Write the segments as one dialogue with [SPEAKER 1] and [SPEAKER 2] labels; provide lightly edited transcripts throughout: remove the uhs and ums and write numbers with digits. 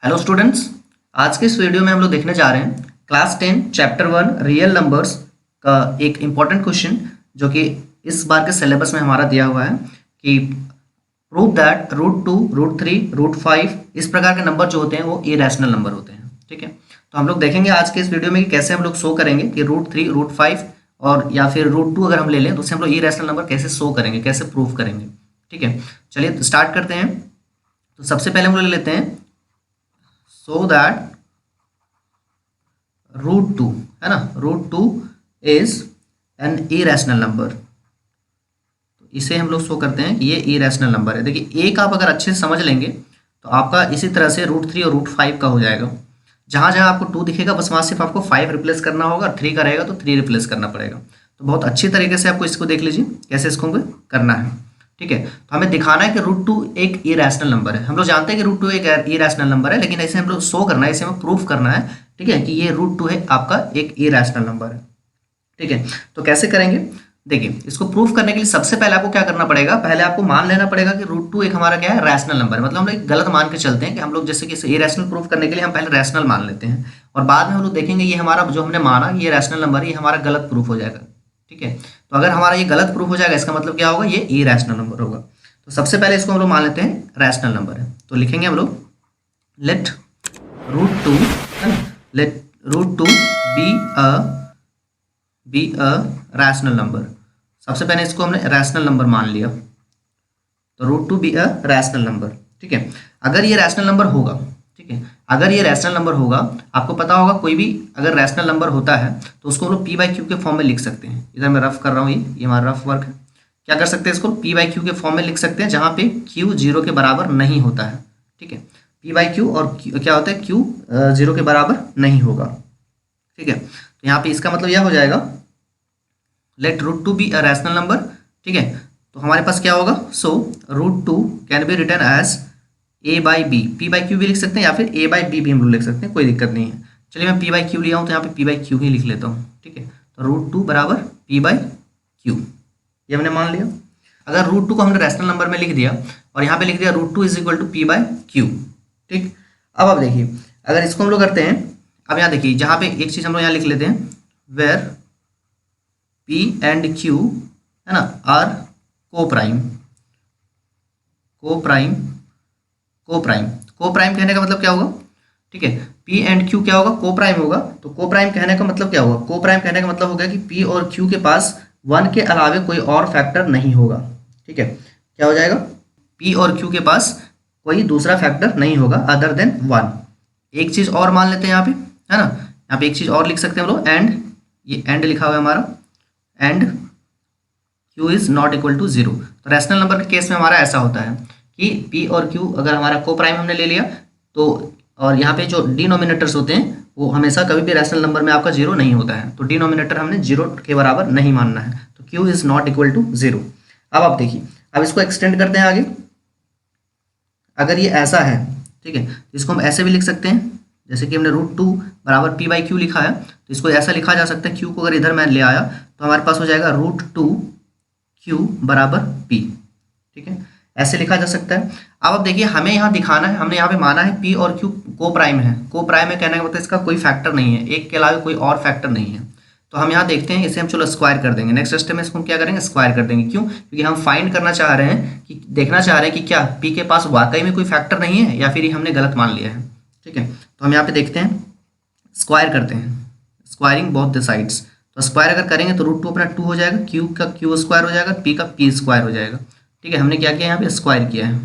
[SPEAKER 1] Hello students. आज के इस वीडियो में हम लोग देखने जा रहे हैं क्लास 10 चैप्टर 1 रियल नंबर्स का एक इम्पॉर्टेंट क्वेश्चन जो कि इस बार के सिलेबस में हमारा दिया हुआ है कि प्रूव दैट √2, √3, √5 इस प्रकार के नंबर जो होते हैं वो इरेशनल नंबर होते हैं। ठीक है, तो हम लोग देखेंगे आज के इस वीडियो में कि कैसे हम लोग शो करेंगे कि √3, √5 और या फिर √2 अगर हम ले लें तो उससे हम लोग इरेशनल नंबर कैसे शो करेंगे, कैसे प्रूव करेंगे। ठीक है, चलिए स्टार्ट करते हैं। तो सबसे पहले हम लोग ले लेते हैं so that √2 है ना, √2 इज एन इरेशनल नंबर। तो इसे हम लोग शो करते हैं कि ये इरेशनल नंबर है। देखिए एक आप अगर अच्छे से समझ लेंगे तो आपका इसी तरह से √3 और √5 का हो जाएगा। जहाँ जहाँ आपको 2 दिखेगा बस वहाँ सिर्फ आपको 5 रिप्लेस करना होगा, 3 का रहेगा तो 3 रिप्लेस करना पड़ेगा। तो बहुत अच्छी तरीके से आपको इसको देख लीजिए कैसे इसको करना है। ठीक है, तो हमें दिखाना है कि √2 एक इरेशनल नंबर है। हम लोग जानते हैं कि √2 एक इरेशनल नंबर है, लेकिन ऐसे हम लोग शो करना है, इसे हमें प्रूफ करना है। ठीक है, कि ये √2 है आपका एक इरेशनल नंबर है। ठीक है, तो कैसे करेंगे देखिए, इसको प्रूफ करने के लिए सबसे पहले आपको क्या करना पड़ेगा, पहले आपको मान लेना पड़ेगा कि √2 एक हमारा क्या है, रैशनल नंबर है। मतलब हम लोग गलत मान के चलते हैं कि हम लोग जैसे कि इरेशनल प्रूफ करने के लिए हम पहले रैशनल मान लेते हैं और बाद में हम लोग देखेंगे ये हमारा जो हमने माना ये रैशनल नंबर है, ये हमारा गलत प्रूफ हो जाएगा। ठीक है, तो अगर हमारा ये गलत प्रूफ हो जाएगा इसका मतलब क्या होगा, ये इरेशनल नंबर होगा। तो सबसे पहले इसको हम लोग मान लेते हैं रैशनल नंबर है। तो लिखेंगे हम लोग लेट √2 है ना, let √2 be a rational number. सबसे पहले इसको हमने रैशनल नंबर मान लिया, तो √2 बी अ रैशनल नंबर। ठीक है, अगर ये रैशनल नंबर होगा, ठीक है, अगर ये रैशनल नंबर होगा, आपको पता होगा कोई भी अगर रैशनल नंबर होता है तो उसको हम लोग p/q के फॉर्म में लिख सकते हैं। इधर मैं रफ कर रहा हूँ, ये हमारा रफ वर्क है। क्या कर सकते हैं, इसको p/q के फॉर्म में लिख सकते हैं जहाँ पे q 0 के बराबर नहीं होता है। ठीक है, p/q और क्या होता है, q 0 के बराबर नहीं होगा। ठीक है, तो यहाँ पे इसका मतलब यह हो जाएगा let √2 be a rational number. ठीक है, तो हमारे पास क्या होगा, so √2 can be written as a/b। p/q भी लिख सकते हैं या फिर a/b भी हम लोग लिख सकते हैं, कोई दिक्कत नहीं है। चलिए मैं p/q लिया हूँ तो यहाँ पे p/q ही लिख लेता हूँ। ठीक है, तो √2 बराबर p/q, ये हमने मान लिया। अगर √2 को हमने रैशनल नंबर में लिख दिया और यहाँ पे लिख दिया √2 इज इक्वल टू p/q। ठीक, अब आप देखिए अगर इसको हम लोग करते हैं, अब यहाँ देखिए जहाँ पे एक चीज़ हम लोग यहाँ लिख लेते हैं, वेयर p एंड q है ना आर कोप्राइम। कोप्राइम कहने का मतलब क्या होगा, ठीक है, p एंड q क्या होगा, कोप्राइम होगा। तो कोप्राइम कहने का मतलब क्या होगा, कोप्राइम कहने का मतलब होगा कि p और q के पास 1 के अलावे कोई और फैक्टर नहीं होगा। ठीक है, क्या हो जाएगा, p और q के पास कोई दूसरा फैक्टर नहीं होगा अदर देन 1। एक चीज़ और मान लेते हैं यहाँ पे, है ना, यहाँ पे एक चीज़ और लिख सकते हैं हम लोग, एंड, ये एंड लिखा हुआ है हमारा, and q is not equal to 0। तो रैशनल नंबर के केस में हमारा ऐसा होता है कि p और q अगर हमारा कोप्राइम हमने ले लिया तो, और यहाँ पे जो डिनोमिनेटर्स होते हैं वो हमेशा कभी भी रैशनल नंबर में आपका 0 नहीं होता है, तो डिनोमिनेटर हमने 0 के बराबर नहीं मानना है, तो q is not equal to 0। अब आप देखिए, अब इसको एक्सटेंड करते हैं आगे। अगर ये ऐसा है, ठीक है, तो इसको हम ऐसे भी लिख सकते हैं, जैसे कि हमने √2 बराबर p/q लिखा है, तो इसको ऐसा लिखा जा सकता है, q को अगर इधर मैं ले आया तो हमारे पास हो जाएगा √2 q बराबर p। ठीक है, ऐसे लिखा जा सकता है। अब आप देखिए हमें यहाँ दिखाना है, हमने यहाँ पे माना है p और q को प्राइम है। को प्राइम है कहने का मतलब इसका कोई फैक्टर नहीं है, एक के अलावा कोई और फैक्टर नहीं है। तो हम यहाँ देखते हैं, इसे हम चलो स्क्वायर कर देंगे। नेक्स्ट स्टेप में इसको हम क्या करेंगे, स्क्वायर कर देंगे। क्यों, क्योंकि हम फाइंड करना चाह रहे हैं कि देखना चाह रहे हैं कि क्या p के पास वाकई में कोई फैक्टर नहीं है या फिर ये हमने गलत मान लिया है। ठीक है, तो हम यहाँ पे देखते हैं, स्क्वायर करते हैं, स्क्वायरिंग बोथ द साइड्स। तो स्क्वायर अगर करेंगे तो √2 अपना 2 हो जाएगा, q का q स्क्वायर हो जाएगा, p का p स्क्वायर हो जाएगा। ठीक है, हमने क्या किया यहाँ पे, स्क्वायर किया है,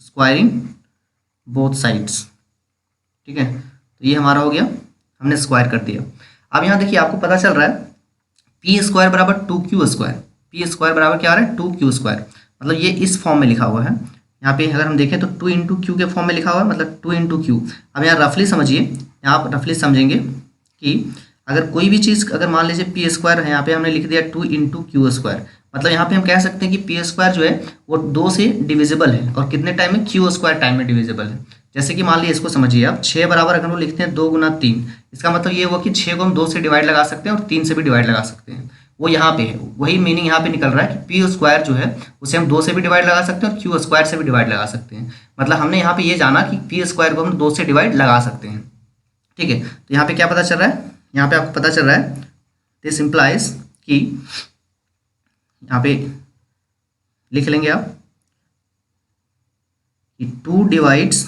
[SPEAKER 1] स्क्वायरिंग बोथ साइड्स। ठीक है, तो ये हमारा हो गया, हमने स्क्वायर कर दिया। अब यहाँ देखिए आपको पता चल रहा है p स्क्वायर बराबर 2q स्क्वायर, p स्क्वायर बराबर क्या आ रहा है, 2q स्क्वायर। मतलब ये इस फॉर्म में लिखा हुआ है। यहाँ पे अगर हम देखें तो 2 इंटू क्यू के फॉर्म में लिखा हुआ है, मतलब 2 इंटू क्यू। अब यहाँ रफली समझिए, यहाँ आप रफली समझेंगे कि अगर कोई भी चीज़ अगर मान लीजिए p स्क्वायर है, यहाँ पे हमने लिख दिया 2 इंटू क्यू स्क्वायर। मतलब यहाँ पे हम कह सकते हैं कि p स्क्वायर जो है वो 2 से डिविजिबल है, और कितने टाइम में, q स्क्वायर टाइम में डिविजिबल है। जैसे कि मान लीजिए इसको समझिए आप, 6 बराबर अगर हम लिखते हैं 2 गुना 3, इसका मतलब ये हुआ कि 6 को हम 2 से डिवाइड लगा सकते हैं और 3 से भी डिवाइड लगा सकते हैं। वो यहाँ पे है, वही मीनिंग यहाँ पे निकल रहा है कि पी स्क्वायर जो है उसे हम 2 से भी डिवाइड लगा सकते हैं और क्यू स्क्वायर से भी डिवाइड लगा सकते हैं। मतलब हमने यहाँ पे ये जाना कि पी स्क्वायर को हम 2 से डिवाइड लगा सकते हैं। ठीक है, तो यहाँ पे क्या पता चल रहा है, यहाँ पे आपको पता चल रहा है दिस इम्प्लाइज कि यहाँ पे लिख लेंगे आप कि 2 डिवाइड्स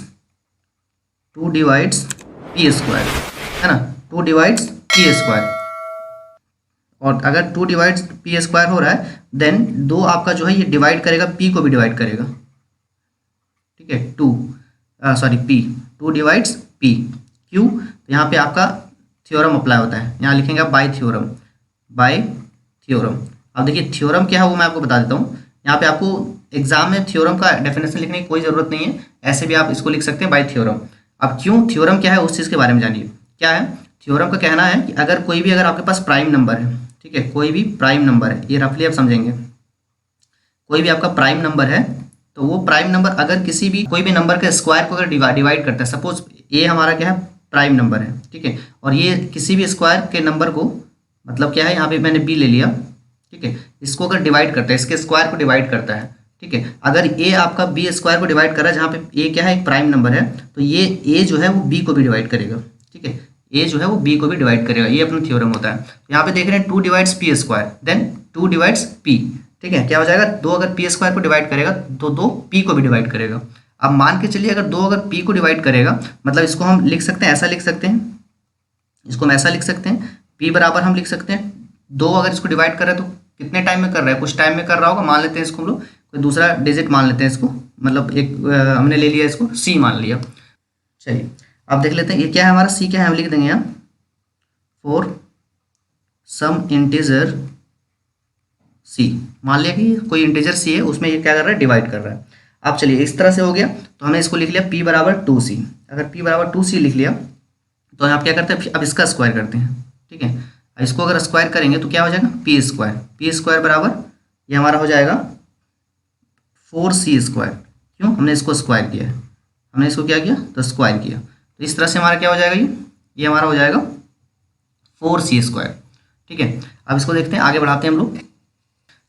[SPEAKER 1] पी स्क्वायर, है ना, 2 डिवाइड्स पी स्क्वायर। और अगर 2 डिवाइड्स पी स्क्वायर हो रहा है देन 2 आपका जो है ये डिवाइड करेगा, पी को भी डिवाइड करेगा। ठीक है, पी 2 डिवाइड्स पी क्यू। तो यहाँ पे आपका थ्योरम अप्लाई होता है, यहाँ लिखेंगे आप बाय थ्योरम। अब देखिए थ्योरम क्या है वो मैं आपको बता देता हूँ। यहाँ पे आपको एग्जाम में थ्योरम का डेफिनेशन लिखने की कोई ज़रूरत नहीं है, ऐसे भी आप इसको लिख सकते हैं बाय थ्योरम। अब क्यों थ्योरम क्या है उस चीज़ के बारे में जानिए। क्या है थ्योरम का कहना है कि अगर कोई भी अगर आपके पास प्राइम नंबर है, ठीक है, कोई भी प्राइम नंबर है, ये रफली आप समझेंगे, कोई भी आपका प्राइम नंबर है तो वो प्राइम नंबर अगर किसी भी कोई भी नंबर के स्क्वायर को अगर डिवाइड करता है, सपोज ये हमारा क्या है प्राइम नंबर है, ठीक है, और ये किसी भी स्क्वायर के नंबर को, मतलब क्या है यहाँ पे मैंने बी ले लिया, ठीक है, इसको अगर डिवाइड करता है, इसके स्क्वायर को डिवाइड करता है, ठीक है, अगर ए आपका बी स्क्वायर को डिवाइड कर रहा है, जहाँ पे ए क्या है एक प्राइम नंबर है, तो ये ए जो है वो बी को भी डिवाइड करेगा। ठीक है, ए जो है वो बी को भी डिवाइड करेगा, ये अपना थ्योरम होता है। यहाँ पे देख रहे हैं 2 divides P square then 2 divides P. ठीक है, क्या हो जाएगा 2 अगर पी स्क्वायर को डिवाइड करेगा तो 2 पी को भी डिवाइड करेगा। अब मान के चलिए अगर 2 अगर पी को डिवाइड करेगा, मतलब इसको हम लिख सकते हैं, ऐसा लिख सकते हैं, इसको हम ऐसा लिख सकते हैं, पी बराबर हम लिख सकते हैं 2 अगर इसको डिवाइड कर रहे हैं तो कितने टाइम में कर रहा है, कुछ टाइम में कर रहा होगा, मान लेते हैं इसको हम लोग कोई दूसरा डिजिट मान लेते हैं इसको, मतलब एक हमने ले लिया इसको सी मान लिया। चलिए अब देख लेते हैं ये क्या है हमारा सी क्या है, हम लिख देंगे यहाँ फॉर सम इंटीजर सी, मान लिया कि कोई इंटीजर सी है उसमें ये क्या कर रहा है डिवाइड कर रहा है। अब चलिए इस तरह से हो गया तो हमने इसको लिख लिया p बराबर 2c। अगर p बराबर 2c लिख लिया तो आप क्या करते हैं अब इसका स्क्वायर करते हैं। ठीक है, इसको अगर स्क्वायर करेंगे तो क्या हो जाएगा पी स्क्वायर बराबर ये हमारा हो जाएगा 4c स्क्वायर। क्यों, हमने इसको स्क्वायर किया है, हमने इसको क्या किया तो स्क्वायर किया, तो इस तरह से हमारा क्या हो जाएगा ये हमारा हो जाएगा 4c स्क्वायर। ठीक है, अब इसको देखते हैं, आगे बढ़ाते हैं हम लोग।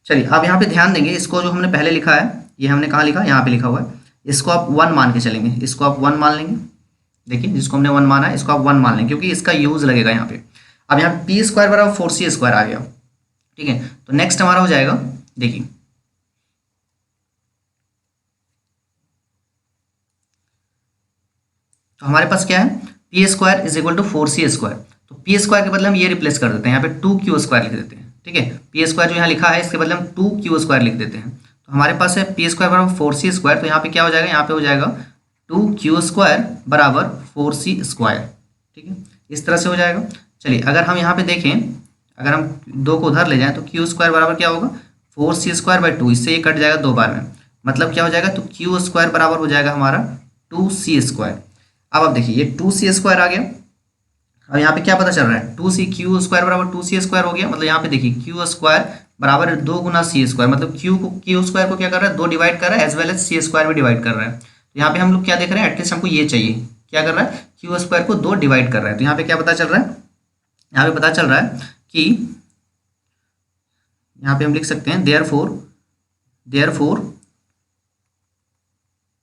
[SPEAKER 1] चलिए अब यहाँ पे ध्यान देंगे, इसको जो हमने पहले लिखा है ये हमने कहाँ लिखा, यहाँ पे लिखा हुआ है, इसको आप 1 मान के चलेंगे, इसको आप 1 मान लेंगे। देखिए जिसको हमने 1 माना है इसको आप 1 मान लेंगे क्योंकि इसका यूज लगेगा यहाँ पे। अब यहाँ पी स्क्वायर बराबर 4c स्क्वायर आ गया। ठीक है, तो नेक्स्ट हमारा हो जाएगा, देखिए तो हमारे पास क्या है P square is equal to 4c square, तो पी स्क्वायर के बदले हम ये रिप्लेस कर देते हैं, यहाँ पे 2q स्क्वायर लिख देते हैं। ठीक है, पी स्क्वायर जो यहाँ लिखा है इसके बदले हम 2q स्क्वायर लिख देते हैं, तो हमारे पास है पी स्क्वायर बराबर 4c स्क्वायर, तो यहाँ पे क्या हो जाएगा, यहाँ पे हो जाएगा 2q स्क्वायर बराबर 4c स्क्वायर। ठीक है, इस तरह से हो जाएगा। चलिए अगर हम यहाँ पे देखें, अगर हम 2 को उधर ले जाएं तो q स्क्वायर बराबर क्या होगा 4c स्क्वायर बाई 2, इससे ये कट जाएगा 2 बार में, मतलब क्या हो जाएगा तो q स्क्वायर बराबर हो जाएगा हमारा 2c स्क्वायर। अब देखिए ये 2c स्क्वायर आ गया। अब यहाँ पे क्या पता चल रहा है 2c q स्क्वायर बराबर 2c स्क्वायर हो गया, मतलब यहाँ पे देखिए q स्क्वायर बराबर 2 गुना c स्क्वायर, मतलब q स्क्वायर को क्या कर रहा है 2 डिवाइड कर रहा है as well as c square भी डिवाइड कर रहा है। तो यहाँ पे हम लोग क्या देख रहे हैं, एटलीस्ट हमको ये चाहिए, क्या कर रहा है q स्क्वायर को 2 डिवाइड कर रहा है। तो यहाँ पे क्या पता चल रहा है, यहाँ पे पता चल रहा है कि यहाँ पे हम लिख सकते हैं देयरफॉर,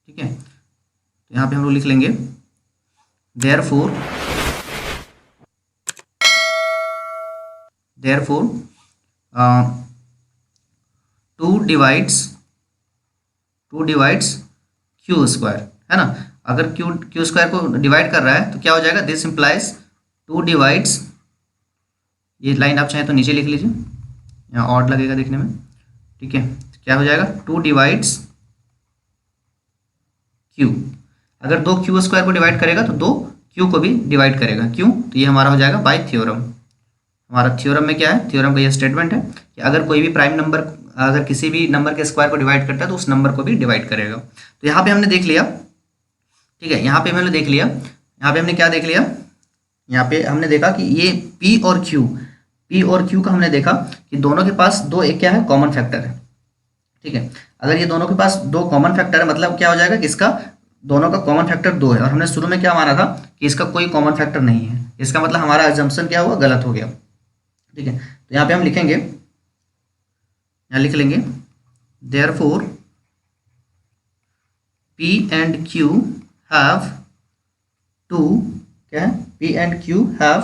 [SPEAKER 1] ठीक है, तो यहाँ पे हम लोग लिख लेंगे देयरफॉर 2 डिवाइड्स q स्क्वायर, है ना। अगर q स्क्वायर को डिवाइड कर रहा है तो क्या हो जाएगा दिस इम्प्लाइज 2 डिवाइड्स, ये लाइन आप चाहें तो नीचे लिख लीजिए, यहाँ ऑड लगेगा देखने में। ठीक है, तो क्या हो जाएगा 2 डिवाइड्स q, अगर 2 q स्क्वायर को डिवाइड करेगा तो 2 q को भी डिवाइड करेगा। क्यों, तो ये हमारा हो जाएगा बाय थ्योरम। हमारा थ्योरम में क्या है, थ्योरम का ये स्टेटमेंट है कि अगर कोई भी प्राइम नंबर अगर किसी भी नंबर के स्क्वायर को डिवाइड करता है तो उस नंबर को भी डिवाइड करेगा। तो यहाँ पे हमने देख लिया, ठीक है, यहाँ पे हमने देख लिया, यहाँ पे हमने क्या देख लिया, यहाँ पे हमने देखा कि ये p और q का हमने देखा कि दोनों के पास दो एक क्या है कॉमन फैक्टर है। ठीक है, अगर ये दोनों के पास 2 कॉमन फैक्टर है मतलब क्या हो जाएगा कि इसका दोनों का कॉमन फैक्टर 2 है, और हमने शुरू में क्या माना था कि इसका कोई कॉमन फैक्टर नहीं है, इसका मतलब हमारा अजम्पशन क्या हुआ गलत हो गया। ठीक है, तो यहाँ पे हम लिखेंगे यहाँ लिख लेंगे therefore P and Q have two, क्या है, P and Q have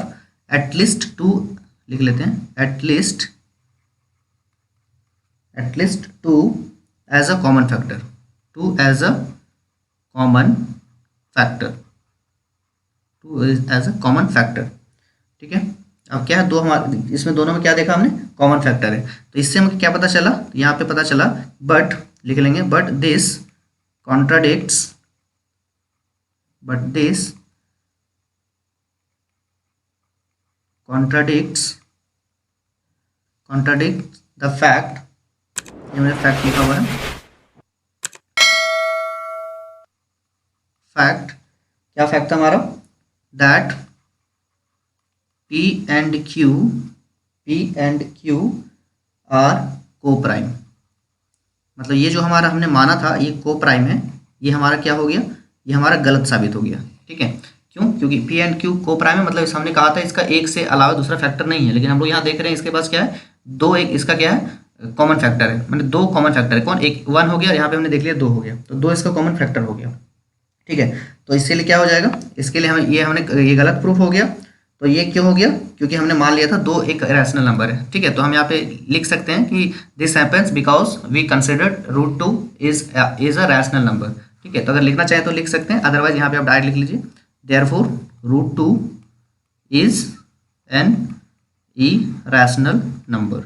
[SPEAKER 1] at least two, लिख लेते हैं at least two as a common factor, two as a common factor, two as a common factor, ठीक है। अब क्या है, दो हमारे इसमें दोनों में क्या देखा हमने, कॉमन फैक्टर है, तो इससे हमें क्या पता चला, यहाँ पे पता चला बट, लिख लेंगे but this contradicts, but this contradicts the fact, ये मैंने फैक्ट लिखा हुआ है, फैक्ट, क्या फैक्ट था हमारा, that P and Q are co-prime, मतलब ये जो हमारा हमने माना था ये को प्राइम है, ये हमारा क्या हो गया, ये हमारा गलत साबित हो गया, ठीक है। क्यों, क्योंकि P एंड Q को प्राइम है, मतलब इस हमने कहा था इसका एक से अलावा दूसरा फैक्टर नहीं है, लेकिन हम लोग यहाँ देख रहे हैं इसके पास क्या है, दो, एक इसका क्या है, कॉमन फैक्टर है, मतलब दो कॉमन फैक्टर है, कौन, एक 1 हो गया, यहाँ पे हमने देख लिया 2 हो गया, तो 2 इसका कॉमन फैक्टर हो गया, ठीक है। तो इसके लिए क्या हो जाएगा, इसके लिए हमें ये गलत प्रूफ हो गया, तो ये क्यों हो गया, क्योंकि हमने मान लिया था 2 एक रैशनल नंबर है, ठीक है। तो हम यहाँ पे लिख सकते हैं कि this happens because we considered √2 is a rational number, ठीक है। तो अगर लिखना चाहे तो लिख सकते हैं, अदरवाइज यहाँ पे आप डायरेक्ट लिख लीजिए therefore √2 is an irrational number,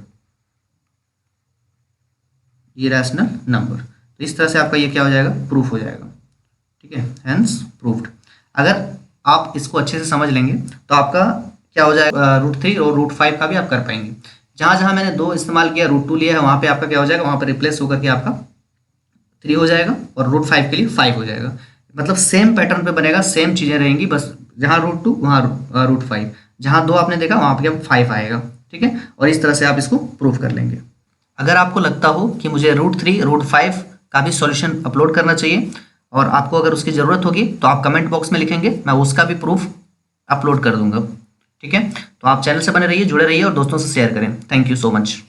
[SPEAKER 1] irrational number. तो इस तरह से आपका ये क्या हो जाएगा, प्रूफ हो जाएगा, ठीक है, हेंस प्रूफ्ड। अगर आप इसको अच्छे से समझ लेंगे तो आपका क्या हो जाएगा, √3 और √5 का भी आप कर पाएंगे। जहाँ जहाँ मैंने 2 इस्तेमाल किया, √2 लिया है, वहाँ पे आपका क्या हो जाएगा, वहाँ पे रिप्लेस होकर के आपका 3 हो जाएगा और √5 के लिए 5 हो जाएगा, मतलब सेम पैटर्न पे बनेगा, सेम चीज़ें रहेंगी, बस जहाँ √2 वहाँ √5, जहाँ 2 आपने देखा वहाँ पे 5 आएगा, ठीक है। और इस तरह से आप इसको प्रूव कर लेंगे। अगर आपको लगता हो कि मुझे √3 √5 का भी सॉल्यूशन अपलोड करना चाहिए और आपको अगर उसकी ज़रूरत होगी तो आप कमेंट बॉक्स में लिखेंगे, मैं उसका भी प्रूफ अपलोड कर दूंगा, ठीक है। तो आप चैनल से बने रहिए, जुड़े रहिए और दोस्तों से शेयर करें। Thank you so much.